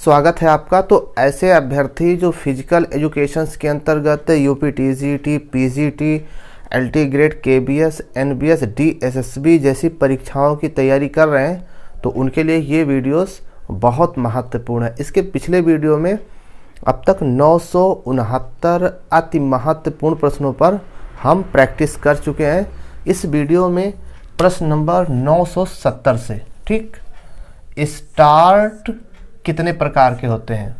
स्वागत है आपका। तो ऐसे अभ्यर्थी जो फिजिकल एजुकेशंस के अंतर्गत UP TGT, PGT, LT grade, KBS, NBS, DSSB जैसी परीक्षाओं की तैयारी कर रहे हैं, तो उनके लिए ये वीडियोस बहुत महत्वपूर्ण है। इसके पिछले वीडियो में अब तक 969 अति महत्वपूर्ण प्रश्नों पर हम प्रैक्टिस कर चुके हैं। इस वीडियो में प्रश्न नंबर 970 से, ठीक, स्टार्ट कितने प्रकार के होते हैं,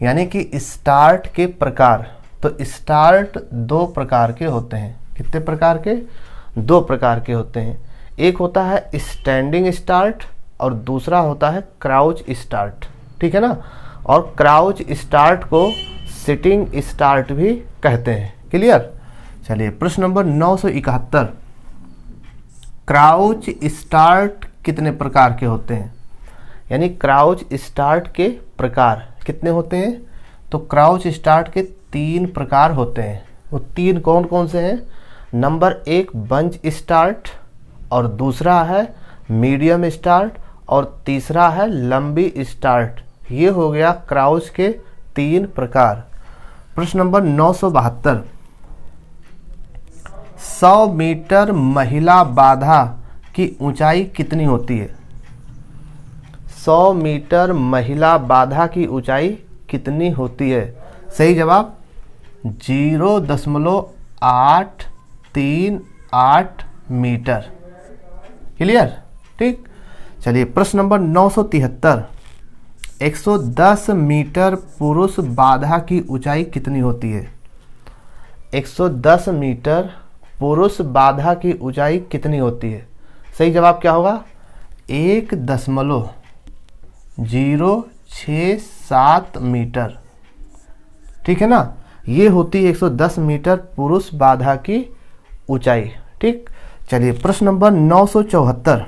यानी कि स्टार्ट के प्रकार। तो स्टार्ट दो प्रकार के होते हैं। कितने प्रकार के? दो प्रकार के होते हैं। एक होता है स्टैंडिंग स्टार्ट और दूसरा होता है क्राउच स्टार्ट, ठीक है ना। और क्राउच स्टार्ट को सिटिंग स्टार्ट भी कहते हैं। क्लियर? चलिए, प्रश्न नंबर 971, क्राउच स्टार्ट कितने प्रकार के होते हैं, यानी क्राउच स्टार्ट के प्रकार कितने होते हैं। तो क्राउच स्टार्ट के 3 प्रकार होते हैं। वो 3 कौन कौन से हैं? नंबर 1 बंच स्टार्ट, और दूसरा है मीडियम स्टार्ट, और तीसरा है लंबी स्टार्ट। ये हो गया क्राउच के 3 प्रकार। प्रश्न नंबर 972, 100 मीटर महिला बाधा की ऊंचाई कितनी होती है? 100 मीटर महिला बाधा की ऊंचाई कितनी होती है? सही जवाब 0.838 मीटर। क्लियर? ठीक। चलिए, प्रश्न नंबर 973, 110 मीटर पुरुष बाधा की ऊंचाई कितनी होती है? 110 मीटर पुरुष बाधा की ऊंचाई कितनी होती है? सही जवाब क्या होगा? 1.067 मीटर। ठीक है ना। ये होती है 110 मीटर पुरुष बाधा की ऊंचाई। ठीक। चलिए, प्रश्न नंबर 974,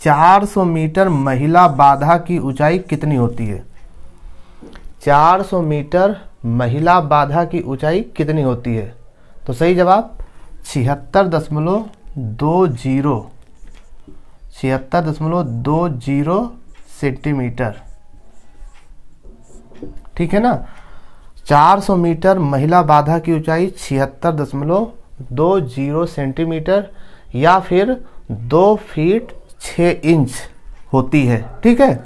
400 मीटर महिला बाधा की ऊंचाई कितनी होती है? 400 मीटर महिला बाधा की ऊंचाई कितनी होती है? तो सही जवाब 76.20 सेंटीमीटर। ठीक है ना। 400 मीटर महिला बाधा की ऊंचाई 76.20 सेंटीमीटर या फिर 2 फीट 6 इंच होती है। ठीक है।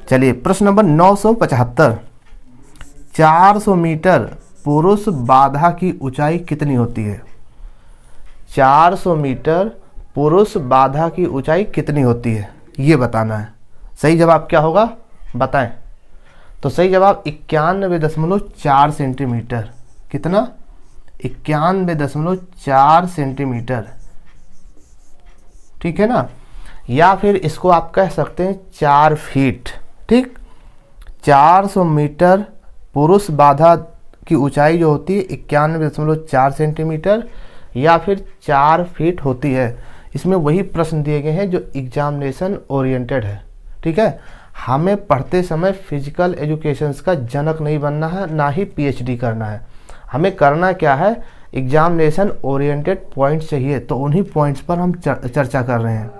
चलिए, प्रश्न नंबर 975, 400 मीटर पुरुष बाधा की ऊंचाई कितनी होती है? 400 मीटर पुरुष बाधा की ऊंचाई कितनी होती है, ये बताना है। सही जवाब क्या होगा, बताएं। तो सही जवाब 91.4 सेंटीमीटर। कितना? 91.4 सेंटीमीटर। ठीक है ना। या फिर इसको आप कह सकते हैं 4 फीट। ठीक। 400 मीटर पुरुष बाधा की ऊंचाई जो होती है 91.4 सेंटीमीटर या फिर 4 फीट होती है। इसमें वही प्रश्न दिए गए हैं जो एग्जामिनेशन ओरिएंटेड है। ठीक है। हमें पढ़ते समय फिजिकल एजुकेशंस का जनक नहीं बनना है, ना ही पीएचडी करना है। हमें करना क्या है, एग्जामिनेशन ओरिएंटेड पॉइंट्स चाहिए। तो उन्हीं पॉइंट्स पर हम चर्चा कर रहे हैं।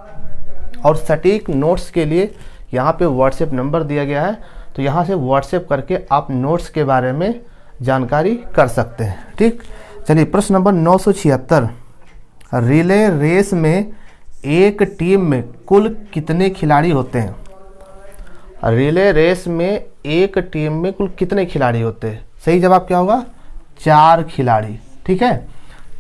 और सटीक नोट्स के लिए यहाँ पे व्हाट्सएप नंबर दिया गया है, तो यहाँ से व्हाट्सएप करके आप नोट्स के बारे में जानकारी कर सकते हैं। ठीक। चलिए, प्रश्न नंबर 976, रिले रेस में एक टीम में कुल कितने खिलाड़ी होते हैं? रिले रेस में एक टीम में कुल कितने खिलाड़ी होते हैं? सही जवाब क्या होगा? 4 खिलाड़ी। ठीक है।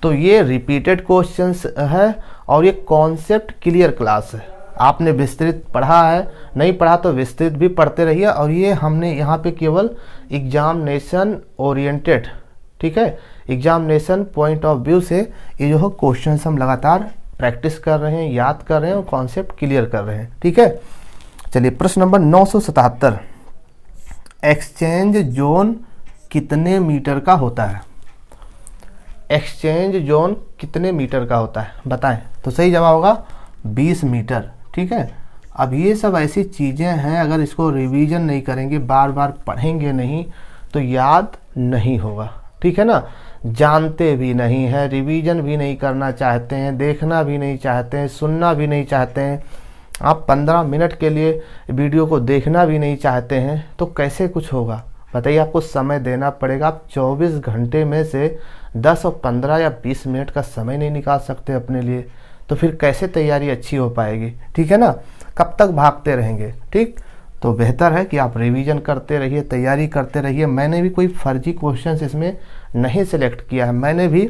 तो ये रिपीटेड क्वेश्चंस है और ये कॉन्सेप्ट क्लियर क्लास है। आपने विस्तृत पढ़ा है, नहीं पढ़ा तो विस्तृत भी पढ़ते रहिए। और ये हमने यहाँ पे केवल एग्जामिनेशन ओरिएंटेड, ठीक है, एग्जामिनेशन पॉइंट ऑफ व्यू से ये जो है क्वेश्चन हम लगातार प्रैक्टिस कर रहे हैं, याद कर रहे हैं और कॉन्सेप्ट क्लियर कर रहे हैं। ठीक है। चलिए, प्रश्न नंबर 977, एक्सचेंज जोन कितने मीटर का होता है? एक्सचेंज जोन कितने मीटर का होता है, बताएं। तो सही जवाब होगा 20 मीटर। ठीक है। अब ये सब ऐसी चीज़ें हैं, अगर इसको रिवीजन नहीं करेंगे, बार बार पढ़ेंगे नहीं, तो याद नहीं होगा। ठीक है ना। जानते भी नहीं हैं, रिवीजन भी नहीं करना चाहते हैं, देखना भी नहीं चाहते हैं, सुनना भी नहीं चाहते हैं, आप 15 मिनट के लिए वीडियो को देखना भी नहीं चाहते हैं तो कैसे कुछ होगा बताइए। आपको समय देना पड़ेगा। आप 24 घंटे में से 10 और 15 या 20 मिनट का समय नहीं निकाल सकते अपने लिए, तो फिर कैसे तैयारी अच्छी हो पाएगी, ठीक है ना। कब तक भागते रहेंगे, ठीक। तो बेहतर है कि आप रिवीजन करते रहिए, तैयारी करते रहिए। मैंने भी कोई फर्जी क्वेश्चंस इसमें नहीं सिलेक्ट किया है, मैंने भी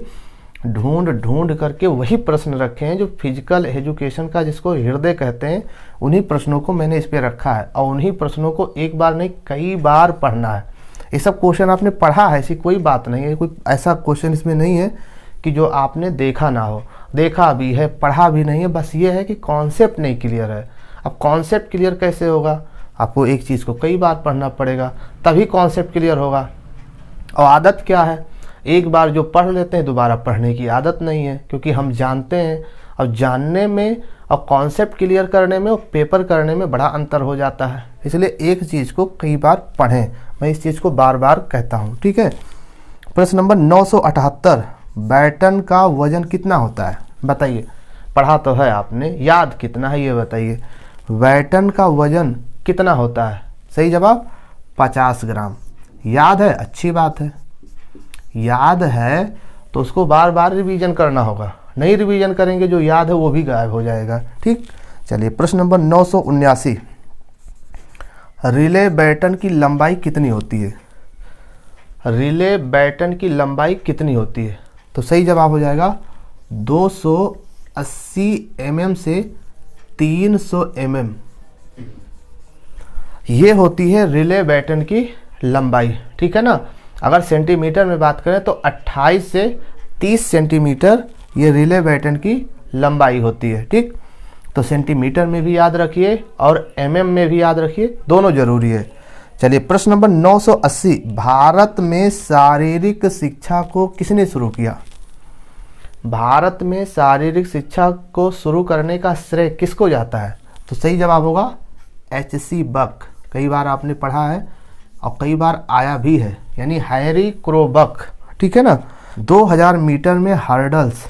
ढूंढ करके वही प्रश्न रखे हैं जो फिजिकल एजुकेशन का जिसको हृदय कहते हैं, उन्हीं प्रश्नों को मैंने इस पे रखा है। और उन्हीं प्रश्नों को एक बार नहीं कई बार पढ़ना है। ये सब क्वेश्चन आपने पढ़ा है, ऐसी कोई बात नहीं है, कोई ऐसा क्वेश्चन इसमें नहीं है कि जो आपने देखा ना हो। देखा भी है, पढ़ा भी नहीं है, बस ये है कि कॉन्सेप्ट नहीं क्लियर है। अब कॉन्सेप्ट क्लियर कैसे होगा, आपको एक चीज़ को कई बार पढ़ना पड़ेगा तभी कॉन्सेप्ट क्लियर होगा। और आदत क्या है, एक बार जो पढ़ लेते हैं दोबारा पढ़ने की आदत नहीं है, क्योंकि हम जानते हैं। और जानने में और कॉन्सेप्ट क्लियर करने में और पेपर करने में बड़ा अंतर हो जाता है। इसलिए एक चीज़ को कई बार पढ़ें, मैं इस चीज़ को बार बार कहता हूँ, ठीक है। प्रश्न नंबर 978, बैटन का वजन कितना होता है बताइए। पढ़ा तो है आपने, याद कितना है ये बताइए। बैटन का वजन कितना होता है, सही जवाब 50 ग्राम। याद है, अच्छी बात है। याद है तो उसको बार बार रिवीजन करना होगा, नहीं रिवीजन करेंगे जो याद है वो भी गायब हो जाएगा, ठीक। चलिए प्रश्न नंबर 979, रिले बैटन की लंबाई कितनी होती है। रिले बैटन की लंबाई कितनी होती है, तो सही जवाब हो जाएगा 280 mm से 300 mm। ये होती है रिले बैटन की लंबाई, ठीक है ना। अगर सेंटीमीटर में बात करें तो 28 से 30 सेंटीमीटर ये रिले बैटन की लंबाई होती है, ठीक। तो सेंटीमीटर में भी याद रखिए और mm में भी याद रखिए, दोनों जरूरी है। चलिए प्रश्न नंबर 980, भारत में शारीरिक शिक्षा को किसने शुरू किया। भारत में शारीरिक शिक्षा को शुरू करने का श्रेय किसको जाता है, तो सही जवाब होगा H.C. बक। कई बार आपने पढ़ा है और कई बार आया भी है, यानी हैरी क्रोबक, ठीक है ना। 2000 मीटर में हर्डल्स,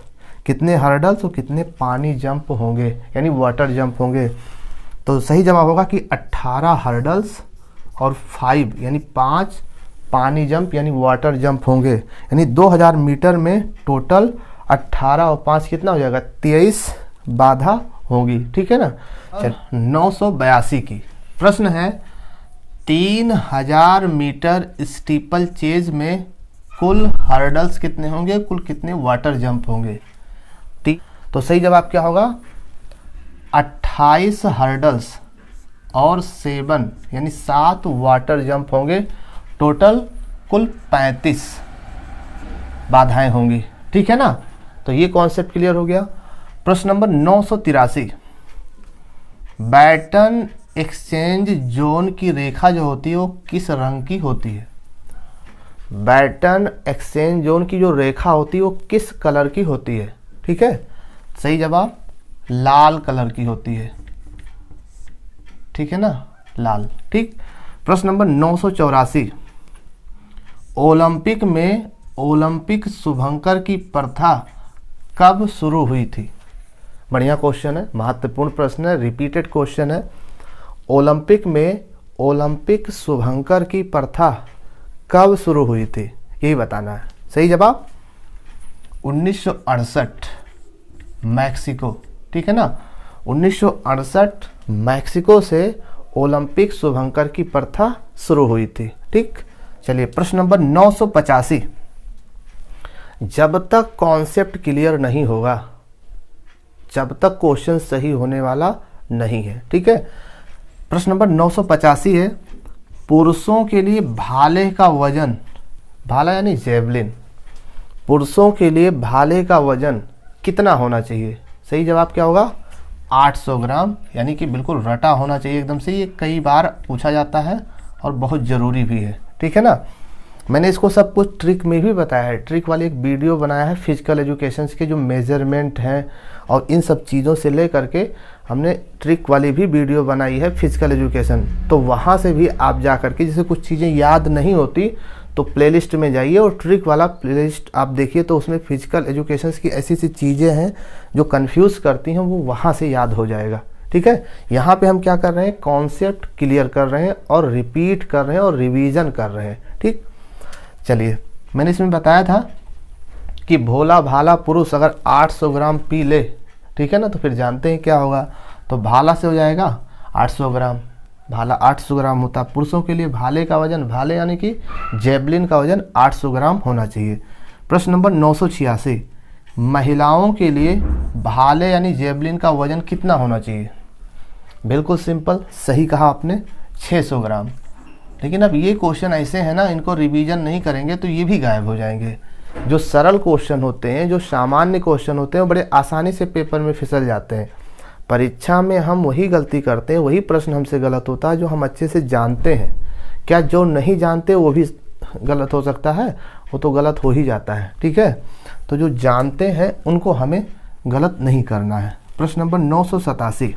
कितने हर्डल्स और कितने पानी जंप होंगे, यानी वाटर जंप होंगे, तो सही जवाब होगा कि 18 हर्डल्स और 5 यानी 5 पानी जंप यानी वाटर जंप होंगे। यानी 2000 मीटर में टोटल 18 और 5 कितना हो जाएगा, 23 बाधा होगी, ठीक है ना। चल 982 की प्रश्न है, 3000 मीटर स्टीपल चेज में कुल हर्डल्स कितने होंगे, कुल कितने वाटर जंप होंगे, ठीक। तो सही जवाब क्या होगा, 28 हर्डल्स और 7 यानी 7 वाटर जंप होंगे। टोटल कुल 35 बाधाएं होंगी, ठीक है ना। तो ये कॉन्सेप्ट क्लियर हो गया। प्रश्न नंबर 983, बैटन एक्सचेंज जोन की रेखा जो होती है वो किस रंग की होती है। बैटन एक्सचेंज जोन की जो रेखा होती है वो किस कलर की होती है, ठीक है। सही जवाब लाल कलर की होती है, ठीक है ना, लाल, ठीक। प्रश्न नंबर 984, ओलंपिक में ओलंपिक शुभंकर की प्रथा कब शुरू हुई थी। बढ़िया क्वेश्चन है, महत्वपूर्ण प्रश्न है, रिपीटेड क्वेश्चन है। ओलंपिक में ओलंपिक शुभंकर की प्रथा कब शुरू हुई थी, यही बताना है। सही जवाब 1968 मैक्सिको, ठीक है ना। 1968 मैक्सिको से ओलंपिक शुभंकर की प्रथा शुरू हुई थी, ठीक। चलिए प्रश्न नंबर 985, जब तक कॉन्सेप्ट क्लियर नहीं होगा, जब तक क्वेश्चन सही होने वाला नहीं है, ठीक है। प्रश्न नंबर 985 है, पुरुषों के लिए भाले का वजन, भाला यानी जेवलिन, पुरुषों के लिए भाले का वजन कितना होना चाहिए। सही जवाब क्या होगा, 800 ग्राम, यानी कि बिल्कुल रटा होना चाहिए एकदम से। ये कई बार पूछा जाता है और बहुत ज़रूरी भी है, ठीक है ना। मैंने इसको सब कुछ ट्रिक में भी बताया है, ट्रिक वाली एक वीडियो बनाया है फिजिकल एजुकेशन के जो मेजरमेंट हैं और इन सब चीज़ों से ले करके हमने ट्रिक वाली भी वीडियो बनाई है फिजिकल एजुकेशन। तो वहाँ से भी आप जा करके, जैसे कुछ चीज़ें याद नहीं होती तो प्लेलिस्ट में जाइए और ट्रिक वाला प्लेलिस्ट आप देखिए, तो उसमें फिजिकल एजुकेशन की ऐसी ऐसी चीज़ें हैं जो कंफ्यूज करती हैं, वो वहाँ से याद हो जाएगा, ठीक है, यहाँ पे हम क्या कर रहे हैं, कॉन्सेप्ट क्लियर कर रहे हैं और रिपीट कर रहे हैं और रिवीजन कर रहे हैं। ठीक, चलिए मैंने इसमें बताया था कि भोला भाला पुरुष अगर 800 ग्राम पी ले, ठीक है ना, तो फिर जानते हैं क्या होगा, तो भाला से हो जाएगा 800 ग्राम, भाला 800 ग्राम होता है। पुरुषों के लिए भाले का वजन, भाले यानी कि जेवलिन का वजन 800 ग्राम होना चाहिए। प्रश्न नंबर 986, महिलाओं के लिए भाले यानी जेवलिन का वजन कितना होना चाहिए? बिल्कुल सिंपल, सही कहा आपने, 600 ग्राम। लेकिन अब ये क्वेश्चन ऐसे हैं ना, इनको रिवीजन नहीं करेंगे तो ये भी गायब हो जाएंगे। जो सरल क्वेश्चन होते हैं, जो सामान्य क्वेश्चन होते हैं, वो बड़े आसानी से पेपर में फिसल जाते हैं। परीक्षा में हम वही गलती करते हैं, वही प्रश्न हमसे गलत होता है जो हम अच्छे से जानते हैं। क्या जो नहीं जानते वो भी गलत हो सकता है? वो तो गलत हो ही जाता है। ठीक है, तो जो जानते हैं उनको हमें गलत नहीं करना है। प्रश्न नंबर 987,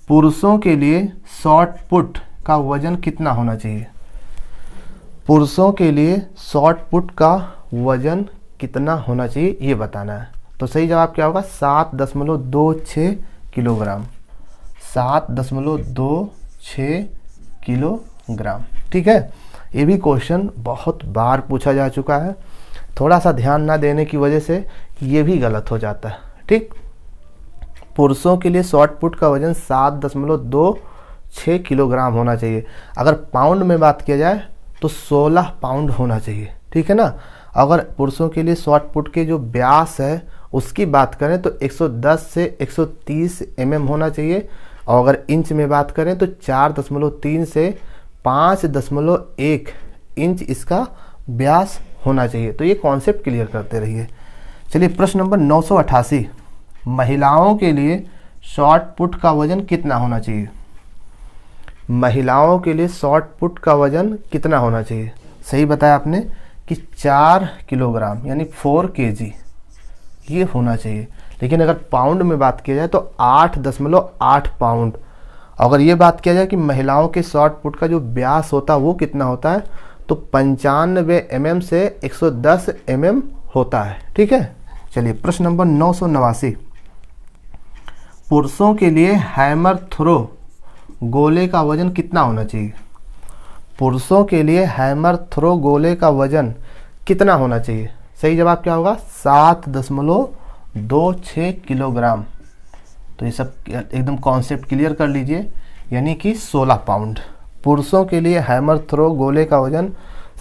पुरुषों के लिए शॉर्ट पुट का वजन कितना होना चाहिए? पुरुषों के लिए शॉर्ट पुट का वजन कितना होना चाहिए ये बताना है। तो सही जवाब क्या होगा? 7.26 किलोग्राम, 7.26 किलोग्राम। ठीक है, ये भी क्वेश्चन बहुत बार पूछा जा चुका है, थोड़ा सा ध्यान ना देने की वजह से ये भी गलत हो जाता है। ठीक, पुरुषों के लिए शॉर्ट पुट का वजन 7.26 किलोग्राम होना चाहिए। अगर पाउंड में बात किया जाए तो 16 पाउंड होना चाहिए। ठीक है ना, अगर पुरुषों के लिए शॉर्ट पुट के जो व्यास है उसकी बात करें तो 110 से 130 mm होना चाहिए, और अगर इंच में बात करें तो 4.3 से 5.1 इंच इसका व्यास होना चाहिए। तो ये कॉन्सेप्ट क्लियर करते रहिए। चलिए प्रश्न नंबर 988, महिलाओं के लिए शॉर्ट पुट का वजन कितना होना चाहिए? महिलाओं के लिए शॉर्ट पुट का वजन कितना होना चाहिए? सही बताया आपने कि 4 किलोग्राम यानी 4 kg ये होना चाहिए। लेकिन अगर पाउंड में बात किया जाए तो 8.8 पाउंड। अगर ये बात किया जाए कि महिलाओं के शॉर्ट पुट का जो व्यास होता है वो कितना होता है, तो 95 mm से 110 mm होता है। ठीक है, चलिए प्रश्न नंबर 989, पुरुषों के लिए हैमर थ्रो गोले का वजन कितना होना चाहिए? पुरुषों के लिए हैमर थ्रो गोले का वजन कितना होना चाहिए? सही जवाब क्या होगा? 7.26 किलोग्राम। तो ये सब एकदम कॉन्सेप्ट क्लियर कर लीजिए, यानी कि 16 पाउंड। पुरुषों के लिए हैमर थ्रो गोले का वजन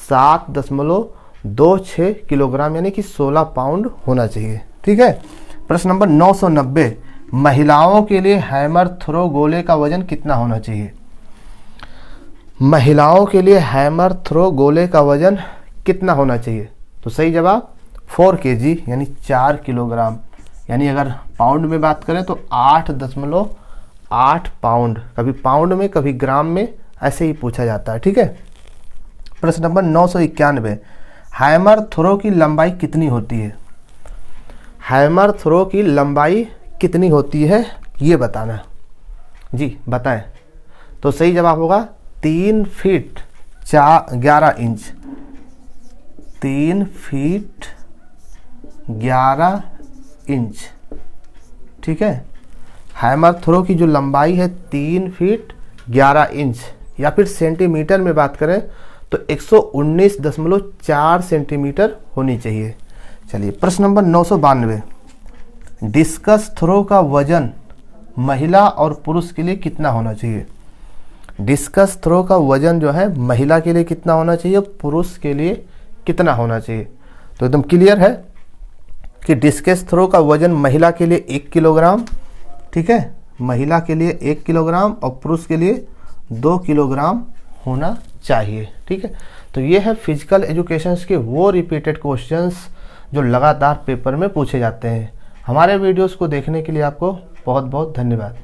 7.26 किलोग्राम यानी कि 16 पाउंड होना चाहिए। ठीक है, प्रश्न नंबर 990, महिलाओं के लिए हैमर थ्रो गोले का वजन कितना होना चाहिए? महिलाओं के लिए हैमर थ्रो गोले का वजन कितना होना चाहिए? तो सही जवाब 4 kg यानी 4 किलोग्राम। यानी अगर पाउंड में बात करें तो 8.8 पाउंड, कभी पाउंड में कभी ग्राम में ऐसे ही पूछा जाता है। ठीक है, प्रश्न नंबर 991, हैमर थ्रो की लंबाई कितनी होती है? हैमर थ्रो की लंबाई कितनी होती है ये बताना जी, बताएं। तो सही जवाब होगा 3 फीट 11 इंच, 3 फीट 11 इंच। ठीक है, हैमर थ्रो की जो लंबाई है 3 फीट 11 इंच, या फिर सेंटीमीटर में बात करें तो 119.4 सेंटीमीटर होनी चाहिए। चलिए प्रश्न नंबर 992, डिस्कस थ्रो का वजन महिला और पुरुष के लिए कितना होना चाहिए? डिस्कस थ्रो का वजन जो है महिला के लिए कितना होना चाहिए, पुरुष के लिए कितना होना चाहिए? तो एकदम क्लियर है कि डिस्कस थ्रो का वजन महिला के लिए 1 किलोग्राम, ठीक है, महिला के लिए 1 किलोग्राम और पुरुष के लिए 2 किलोग्राम होना चाहिए। ठीक है, तो ये है फिजिकल एजुकेशन के वो रिपीटेड क्वेश्चंस जो लगातार पेपर में पूछे जाते हैं। हमारे वीडियोस को देखने के लिए आपको बहुत बहुत धन्यवाद।